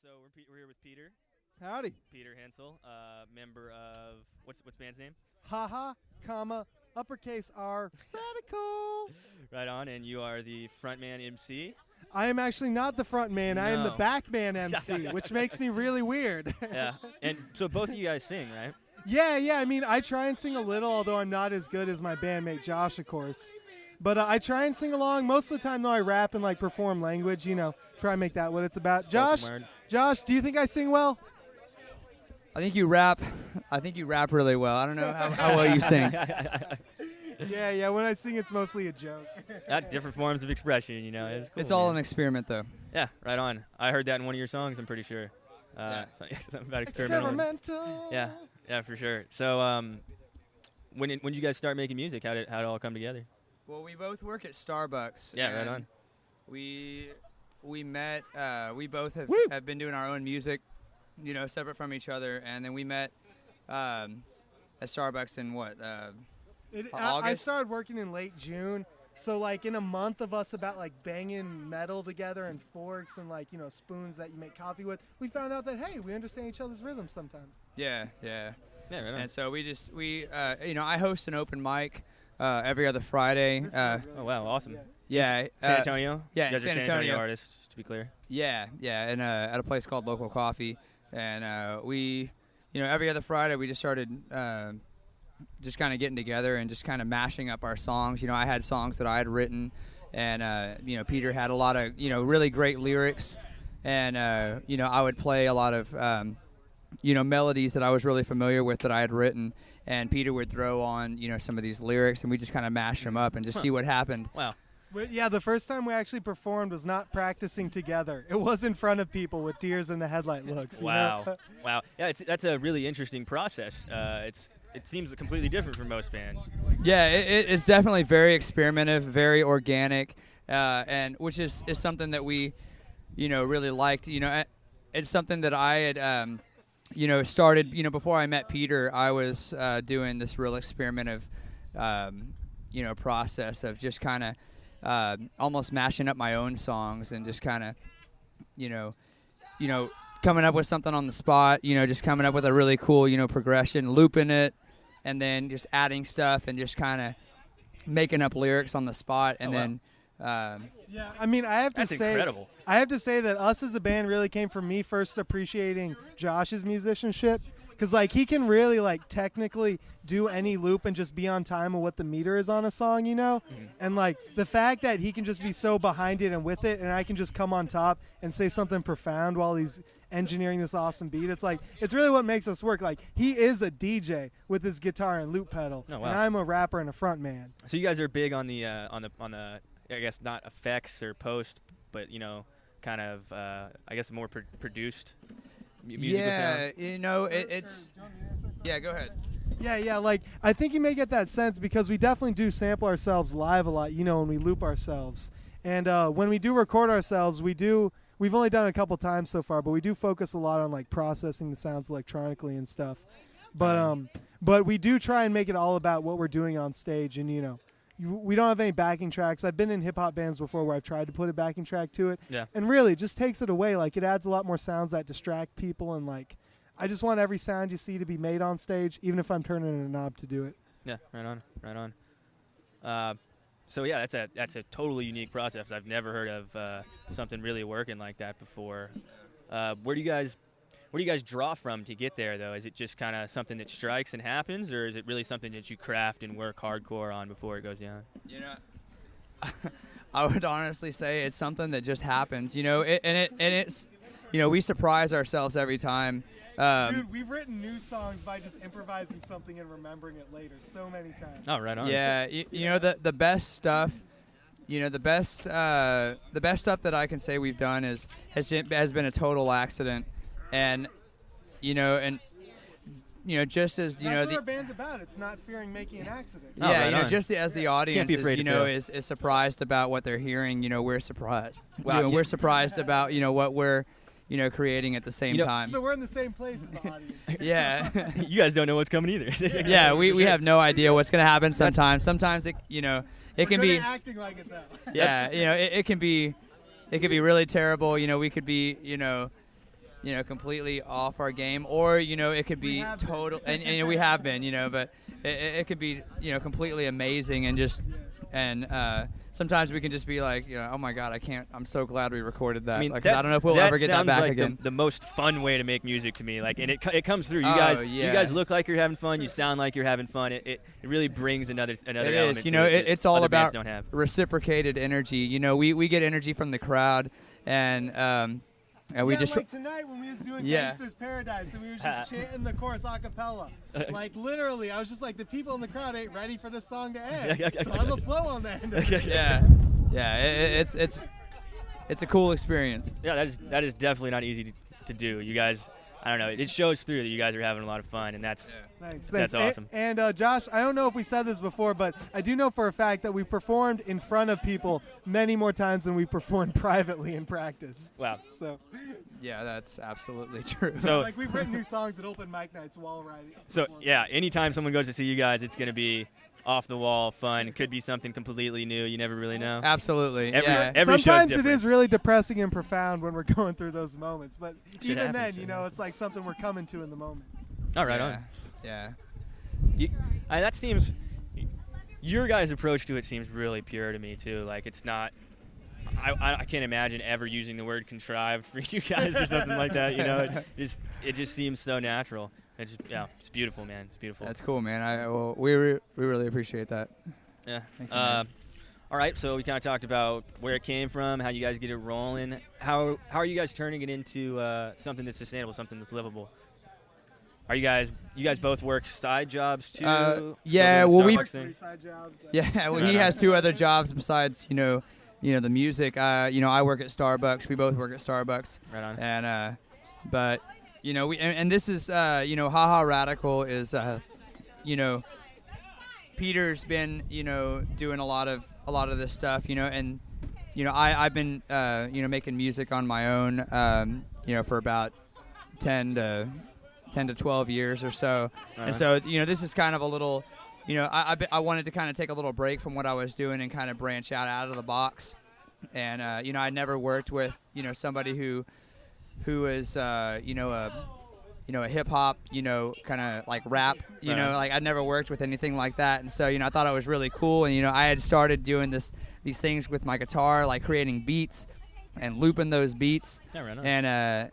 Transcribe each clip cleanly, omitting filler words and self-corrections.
So we're here with Peter. Howdy. Peter Hensel, member of what's band's name? Haha, comma, uppercase R, radical. Right on, and you are the frontman MC. I am actually not the front man. I am the No. back man MC, which makes me really weird. Yeah, and so both of you guys sing, right? Yeah. I mean, I try and sing a little, although I'm not as good as my bandmate Josh, of course. But I try and sing along. Most of the time, though, I rap and like perform language. Try and make that what it's about. Josh, do you think I sing well? I think you rap. I think you rap really well. I don't know how well you sing. Yeah. When I sing, it's mostly a joke. Different forms of expression, It's, cool, It's all man. an experiment, though. Yeah, right on. I heard that in one of your songs. I'm pretty sure. Something about Experimental. Yeah, for sure. So, when did you guys start making music? How did it all come together? Well, we both work at Starbucks. Yeah, right on. We met. We both have been doing our own music, separate from each other, and then we met at Starbucks in what? August. I started working in late June, so like in a month of us about like banging metal together and forks and like spoons that you make coffee with, we found out that hey, we understand each other's rhythms sometimes. Yeah. Yeah, right on. And so I host an open mic every other Friday. Oh wow, awesome. Yeah. San Antonio. Yeah, you guys are San San Antonio Antonio artists, just to be clear. Yeah, and at a place called Local Coffee, and we, every other Friday we just started just kind of getting together and just kind of mashing up our songs. I had songs that I had written, and Peter had a lot of really great lyrics, and I would play a lot of melodies that I was really familiar with that I had written, and Peter would throw on some of these lyrics, and we just kind of mash them up and just see what happened. Wow. Yeah, the first time we actually performed was not practicing together. It was in front of people with deers in the headlight looks. Wow. Wow. Yeah, that's a really interesting process. It seems completely different from most bands. Yeah, it's definitely very experimentative, very organic, and which is something that we, really liked. It's something that I had, started. Before I met Peter, I was doing this real experimental, process of just kind of. Almost mashing up my own songs and just kind of, coming up with something on the spot, just coming up with a really cool, progression, looping it, and then just adding stuff and just kind of making up lyrics on the spot. And then, yeah, I mean, That's incredible. I have to say that us as a band really came from me first appreciating Josh's musicianship. Because, like, he can really, like, technically do any loop and just be on time with what the meter is on a song, Mm-hmm. And, like, the fact that he can just be so behind it and with it, and I can just come on top and say something profound while he's engineering this awesome beat. It's, like, it's really what makes us work. Like, he is a DJ with his guitar and loop pedal, Oh, wow. and I'm a rapper and a front man. So you guys are big on the I guess not effects or post, but kind of I guess more produced musical sound. It's. Yeah, go ahead. Yeah, like, I think you may get that sense because we definitely do sample ourselves live a lot, when we loop ourselves. And when we do record ourselves, we've only done it a couple times so far, but we do focus a lot on, like, processing the sounds electronically and stuff. But we do try and make it all about what we're doing on stage, and, we don't have any backing tracks. I've been in hip-hop bands before where I've tried to put a backing track to it. Yeah. And really, it just takes it away. Like, it adds a lot more sounds that distract people, and, like, I just want every sound you see to be made on stage, even if I'm turning a knob to do it. Yeah, right on. So yeah, that's a totally unique process. I've never heard of something really working like that before. Where do you guys draw from to get there, though? Is it just kind of something that strikes and happens, or is it really something that you craft and work hardcore on before it goes down? I would honestly say it's something that just happens, it's, we surprise ourselves every time. Dude, we've written new songs by just improvising something and remembering it later so many times. Oh, right on. Yeah, the best stuff. The best stuff that I can say we've done has been a total accident, and just as that's what our band's about. It's not fearing making an accident. Oh, Yeah, right on. just as the audience be afraid to fail. is surprised about what they're hearing, we're surprised. Wow, We're surprised about what we're creating at the same time. So we're in the same place as the audience. Yeah. You guys don't know what's coming either. Yeah, we have no idea what's going to happen sometimes. Sometimes it can be acting like it though. yeah, it can be really terrible. We could be completely off our game, or it could be have total, and we have been, but it could be completely amazing and just and sometimes we can just be like, oh my God, I'm so glad we recorded that. I mean, I don't know if we'll ever get that back like again. The most fun way to make music to me. Like, and it comes through. You Oh, guys, yeah. you guys look like you're having fun. You sound like you're having fun. It really brings another It element. is. To it that It's all other about bands don't have. reciprocated energy. We get energy from the crowd, and we just like tonight when we was doing Yeah. Gangster's Paradise and we were just chanting the chorus a cappella. Like literally, I was just like, the people in the crowd ain't ready for this song to end. So I'm a flow on the end of it. yeah. It's a cool experience. Yeah, that is definitely not easy to do. You guys, I don't know. It shows through that you guys are having a lot of fun, and that's Thanks. That's awesome. And Josh, I don't know if we said this before, but I do know for a fact that we performed in front of people many more times than we performed privately in practice. wow. So, Yeah, that's absolutely true. So like we've written new songs at open mic nights while writing. So yeah, anytime someone goes to see you guys, it's gonna be off the wall fun. It could be something completely new. You never really know. Absolutely. Every show's Sometimes it different. is really depressing and profound when we're going through those moments, but Shit even happens, then, shit it's like something we're coming to in the moment. All right, on. Yeah. That seems. Your guys' approach to it seems really pure to me too. Like it's not. I can't imagine ever using the word contrived for you guys or something like that. It just seems so natural. It's beautiful, man. It's beautiful. That's cool, man. We really appreciate that. Yeah. Thank you, man. All right, so we kind of talked about where it came from, how you guys get it rolling. How are you guys turning it into something that's sustainable, something that's livable? Are you guys both work side jobs too? Yeah, Still well, doing we- Starbucks thing? Side jobs. Yeah, well, Right he on. has 2 other jobs besides the music. I work at Starbucks. We both work at Starbucks. Right on. And but we and this is Haha Radical is Peter's been doing a lot of this stuff and I've been making music on my own for about 10 to 12 years or so. Uh-huh. And so this is kind of a little I wanted to kind of take a little break from what I was doing and kind of branch out of the box. And I never worked with somebody who is a hip hop kind of like rap like I'd never worked with anything like that. And so I thought it was really cool. And I had started doing these things with my guitar, like creating beats and looping those beats. Yeah, right on.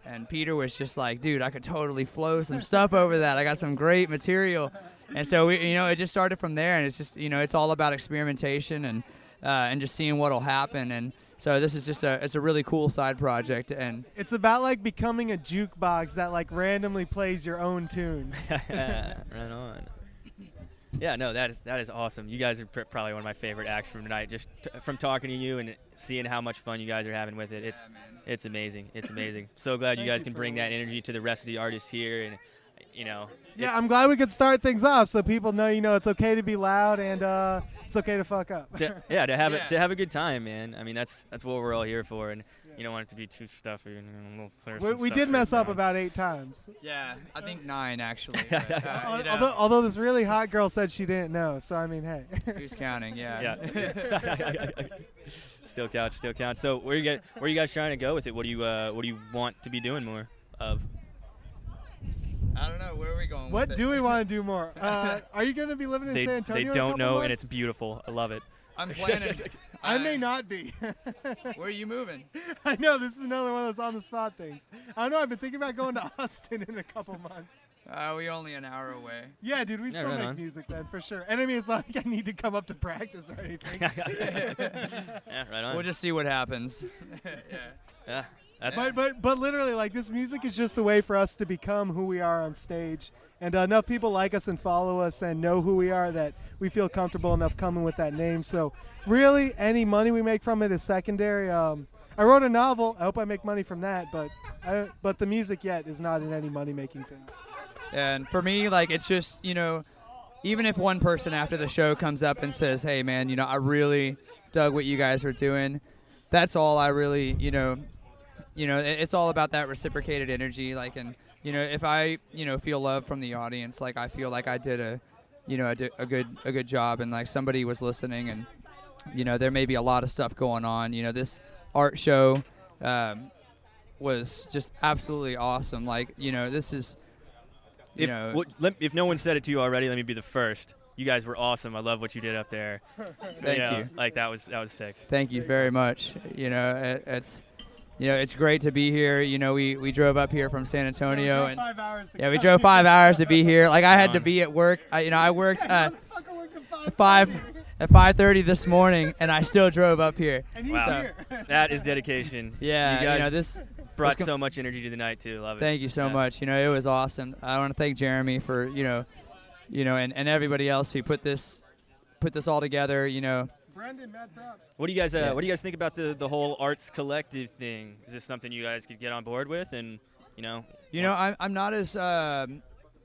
And Peter was just like, dude, I could totally flow some stuff over that. I got some great material. And so we, it just started from there. And it's just it's all about experimentation and just seeing what'll happen. And so this is just it's a really cool side project. And It's about like becoming a jukebox that like randomly plays your own tunes. Right on. Yeah, no, that is awesome. You guys are probably one of my favorite acts from tonight. Just from talking to you and seeing how much fun you guys are having with it, it's amazing. It's amazing. So glad you Thank guys you can for bring all that this. energy to the rest of the artists here, and Yeah, I'm glad we could start things off so people know it's okay to be loud and it's okay to fuck up. to have a good time, man. I mean, that's what we're all here for, and you don't want it to be too stuffy. We did mess up about 8 times. yeah, I think 9 actually. Although this really hot girl said she didn't know, so I mean, hey. Who's counting? Yeah. Still counts. So where you guys trying to go with it? What do you want to be doing more of? I don't know. Where are we going What with do we want to do more? Are you going to be living in San They Antonio? in a don't couple know, months? and it's beautiful. I love it. I'm planning. I may not be. Where are you moving? I know this is another one of those on the spot things. I don't know. I've been thinking about going to Austin in a couple months. We only an hour away. Yeah, dude, we Yeah, still right make on. music then for sure. And I mean, it's not like I need to come up to practice or anything. Yeah, right on. We'll just see what happens. Yeah, that's But literally, like, this music is just a way for us to become who we are on stage. And enough people like us and follow us and know who we are that we feel comfortable enough coming with that name. So really, any money we make from it is secondary. I wrote a novel. I hope I make money from that. But the music yet is not in any money-making thing. And for me, like, it's just, even if one person after the show comes up and says, hey, man, I really dug what you guys are doing, that's all I really, it's all about that reciprocated energy. Like, and, if I, feel love from the audience, like, I feel like I did a good job, and like somebody was listening, and, there may be a lot of stuff going on. This art show, was just absolutely awesome. Like, this is, if no one said it to you already, let me be the first. You guys were awesome. I love what you did up there. Thank you. Like that was sick. Thank you very much. It's great to be here. We drove up here from San Antonio, and 5 hours. we drove 5 hours to be here. Like, I had to be at work. I worked at 5:30 this morning, and I still drove up here. And he's Wow. here. That is dedication. Yeah, you guys this brought so much energy to the night too. Love it. Thank you so much. It was awesome. I want to thank Jeremy for and everybody else who put this all together. Brandon, mad props. What do you guys think about the whole arts collective thing? Is this something you guys could get on board with? And I'm not as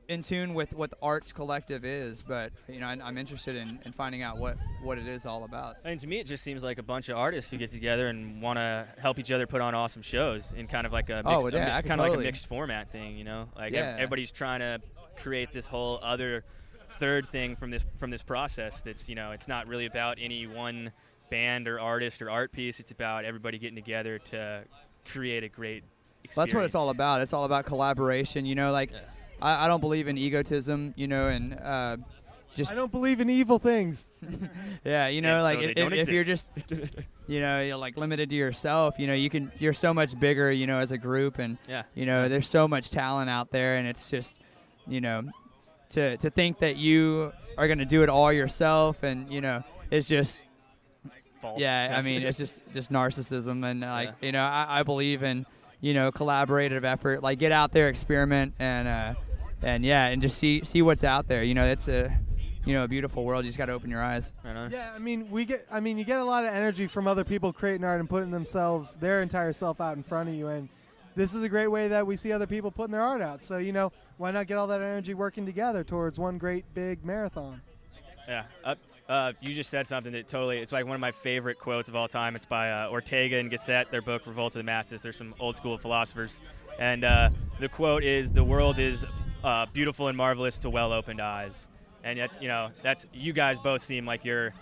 in tune with what the arts collective is, but I'm interested in finding out what it is all about. I mean, to me, it just seems like a bunch of artists who get together and want to help each other put on awesome shows in kind of like a mixed, like a mixed format thing. Everybody's trying to create this whole other third thing from this process. That's it's not really about any one band or artist or art piece. It's about everybody getting together to create a great experience. That's what it's all about. It's all about collaboration. I don't believe in egotism, and just. I don't believe in evil things. Yeah, so if you're just, you're like limited to yourself, you're so much bigger, as a group, and there's so much talent out there, and it's just, to think that you are gonna do it all yourself, and it's just. False. Yeah, I mean, it's just narcissism, and I believe in. Collaborative effort. Like, get out there, experiment, and just see what's out there. It's a beautiful world. You just got to open your eyes. Right on. Yeah, you get a lot of energy from other people creating art and putting their entire self out in front of you, and this is a great way that we see other people putting their art out. So why not get all that energy working together towards one great big marathon? Yeah. You just said something that it's like one of my favorite quotes of all time. It's by Ortega and Gasset, their book Revolt of the Masses. There's some old school philosophers. And the quote is, "The world is beautiful and marvelous to well-opened eyes." And yet, that's, you guys both seem like your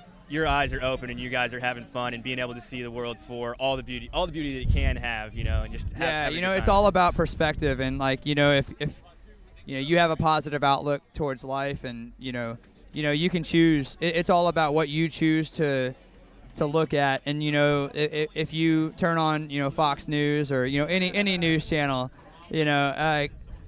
eyes are open and you guys are having fun and being able to see the world for all the beauty that it can have, and just have it's all about perspective. And if you have a positive outlook towards life, and you can choose. It's all about what you choose to look at. And if you turn on Fox News or any news channel,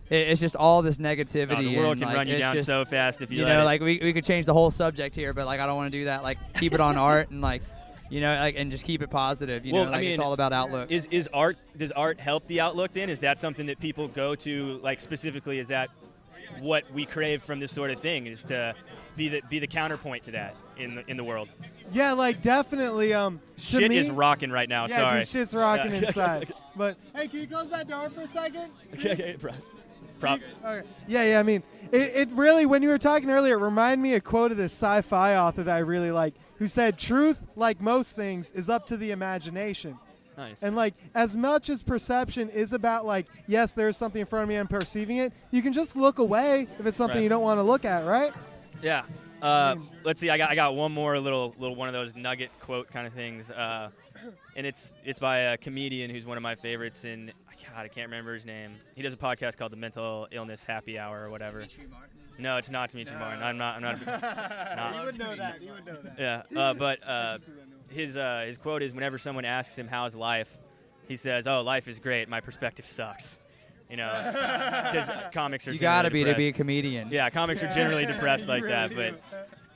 it's just all this negativity. The world and, can run you down so fast if you let it. Like we could change the whole subject here, but I don't want to do that. Like, keep it on art and and just keep it positive. It's all about outlook. Does art help the outlook then? Is that something that people go to, like, specifically? Is that what we crave from this sort of thing, is to be the counterpoint to that in the world? Yeah, like, definitely. Shit is rocking right now. Yeah, sorry. dude, shit's rocking inside. But hey, can you close that door for a second? Okay, prop. Okay. Yeah. I mean, it really, when you were talking earlier, it reminded me a quote of this sci-fi author that I really like, who said, "Truth, like most things, is up to the imagination." Nice. And as much as perception is about yes, there's something in front of me, I'm perceiving it, you can just look away if it's something you don't want to look at, right? Yeah. Let's see. I got one more little one of those nugget quote kind of things, and it's by a comedian who's one of my favorites. And I can't remember his name. He does a podcast called the Mental Illness Happy Hour or whatever. No, it's not Dimitri Martin. I'm not. He would know that. Yeah. But his quote is, whenever someone asks him how's life, he says, "Oh, life is great. My perspective sucks." Because comics are. You gotta be depressed. to be a comedian. Yeah, comics are generally depressed like that, but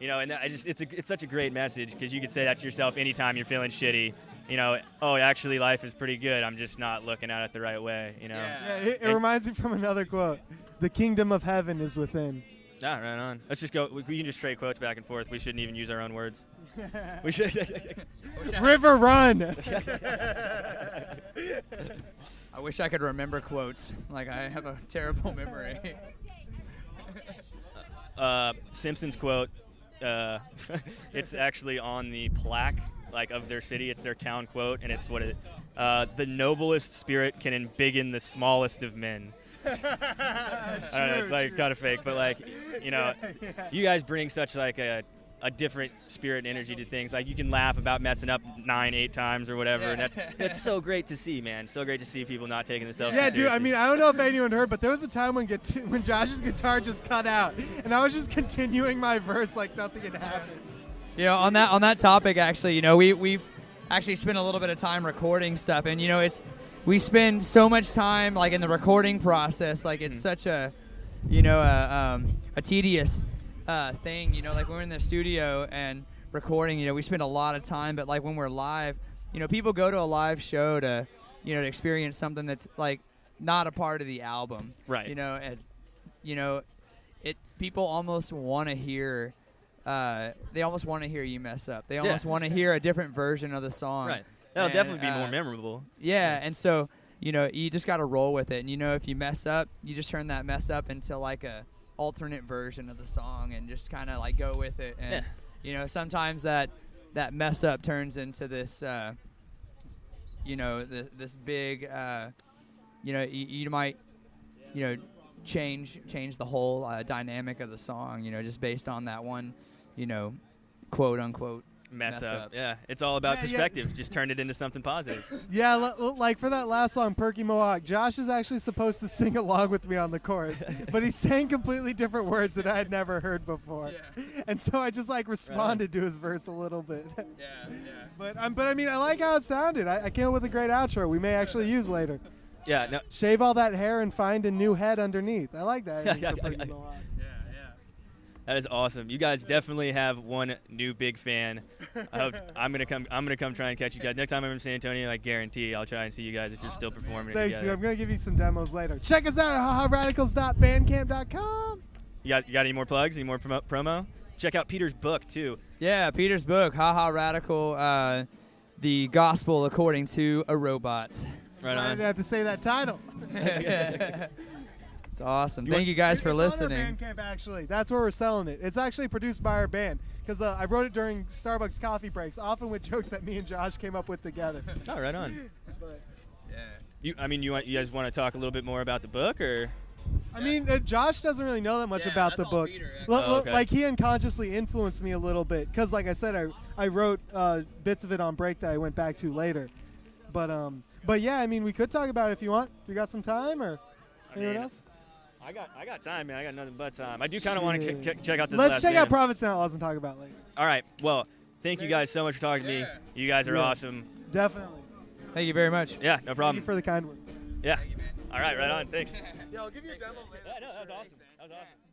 and it's such a great message, because you could say that to yourself anytime you're feeling shitty. Oh, actually, life is pretty good. I'm just not looking at it the right way. Yeah, it reminds me from another quote: "The kingdom of heaven is within." Yeah, right on. Let's just go. We can just trade quotes back and forth. We shouldn't even use our own words. We should. River run. I wish I could remember quotes. I have a terrible memory. Simpsons quote. It's actually on the plaque, of their city. It's their town quote, and it's the noblest spirit can embiggen the smallest of men. I don't know, it's kind of fake, but you guys bring such a a different spirit and energy to things. Like you can laugh about messing up 9-8 times or whatever, and that's so great to see, man. So great to see people not taking themselves Yeah, too dude. I seriously. mean, I don't know if anyone heard, but there was a time when when Josh's guitar just cut out, and I was just continuing my verse like nothing had happened. You know, on that topic, actually, you know, we've actually spent a little bit of time recording stuff, and you know, we spend so much time like in the recording process, like it's such a, you know, a tedious thing. You know, like when we're in the studio and recording, you know, we spend a lot of time, but like when we're live, you know, people go to a live show to, you know, to experience something that's like not a part of the album, Right. You know, and you know, people almost want to hear. They almost want to hear you mess up. They almost want to hear a different version of the song. Right. That'll And, definitely be more memorable. Yeah, and so, you know, you just got to roll with it. And, you know, if you mess up, you just turn that mess up into like a alternate version of the song and just kind of like go with it. And, you know, sometimes that mess up turns into this, you know, this big, you know, you might, you know, change the whole dynamic of the song, you know, just based on that one, you know, quote unquote Mess up. Yeah, it's all about perspective. Just turn it into something positive. Yeah, like for that last song, Perky Mohawk, Josh is actually supposed to sing along with me on the chorus, but he's saying completely different words that I had never heard before. Yeah. And so I just like responded to his verse a little bit. Yeah. But I mean, I like how it sounded. I came up with a great outro we may actually use later. Yeah, no. Shave all that hair and find a new head underneath. I like that. Yeah. That is awesome. You guys definitely have one new big fan. I hope I'm gonna come try and catch you guys next time I'm in San Antonio. I guarantee I'll try and see you guys if you're still performing. Thanks, together. dude. I'm gonna give you some demos later. Check us out at haharadicals.bandcamp.com. You got any more plugs? Any more promo? Check out Peter's book too. Yeah, Peter's book, Haha Radical, the Gospel According to a Robot. Right I on. didn't have to say that title. It's awesome. Thank you guys for It's listening. on our Bandcamp, actually. That's where we're selling it. It's actually produced by our band because I wrote it during Starbucks coffee breaks, often with jokes that me and Josh came up with together. Oh, right on. But, You guys want to talk a little bit more about the book, or? I mean, Josh doesn't really know that much Yeah, about the that's all book. Peter, okay. Like he unconsciously influenced me a little bit because, like I said, I wrote bits of it on break that I went back to later. But yeah, I mean, we could talk about it if you want. You got some time, or anyone else? I got time, man. I got nothing but time. I do kind of want to check out this. Let's last check out band. Prophets and Outlaws and talk about it later. All right. Well, thank you guys so much for talking to me. You guys are awesome. Definitely. Thank you very much. Yeah, no Thank problem. you for the kind words. Yeah. All right, right on. Thanks. Yeah, I'll give you a demo later. Yeah, no, that was awesome. That was awesome.